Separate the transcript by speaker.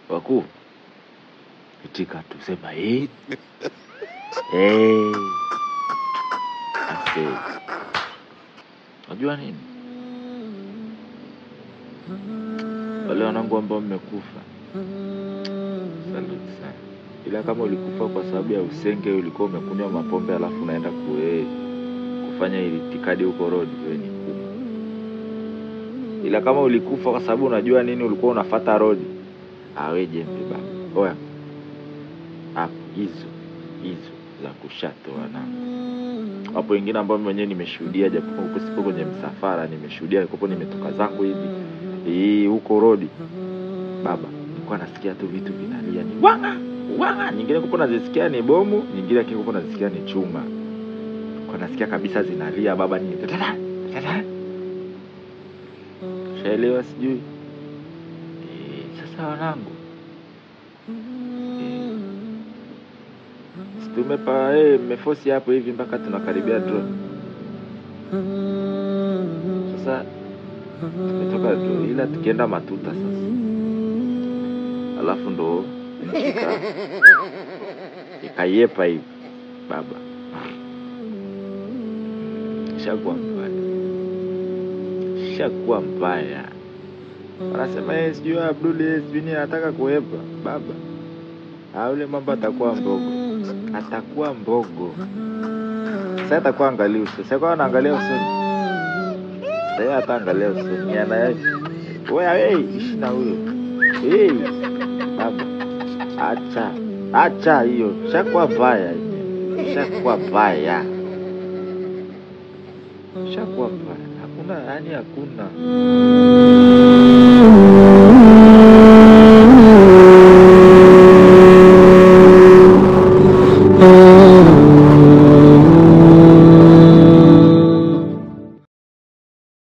Speaker 1: Wakuu, itika tu, sema Ase. Unajua nini? Wale wanangu ambao mmekufa, salute sana. Ila kama ulikufa kwa sababu ya usenge, ulikuwa umekunywa mapombe alafu unaenda kufanya itikadi huko road, wewe ni kubwa. Ila kama ulikufa kwa sababu unajua nini, ulikuwa unafuata road, wewe jembe baba. Oya. Hapo hizo za kushato wanangu. Hapo wengine ambao mwenyewe nimeshuhudia, japo huko sipo kwenye msafara, nimeshuhudia huko, nimetoka zangu hivi huko road baba, nilikuwa nasikia tu vitu vinalia, ni wanga, nyingine huko nazisikia ni bomu, nyingine huko nazisikia ni chuma. Kwa nasikia kabisa zinalia baba, ni shaelewa sijui. Sasa wanangu, tumepa mmeforce hapo hivi mpaka tunakaribia drone. Sasa tumetoka drone, ila tukienda matuta sasa. Alafu ndo ikayepa hivi baba. Shakuwa mbaya. Anasema sijui Abdul sijui anataka kuepa baba. Ule mambo atakuwa mbogo. Sasa atakuwa angalia uso. Sasa kwa anaangalia usoni. Sasa ataangalia usoni. Yana wewe ishi na huyo. Baba. Acha hiyo. Shakuwa mbaya. Hakuna.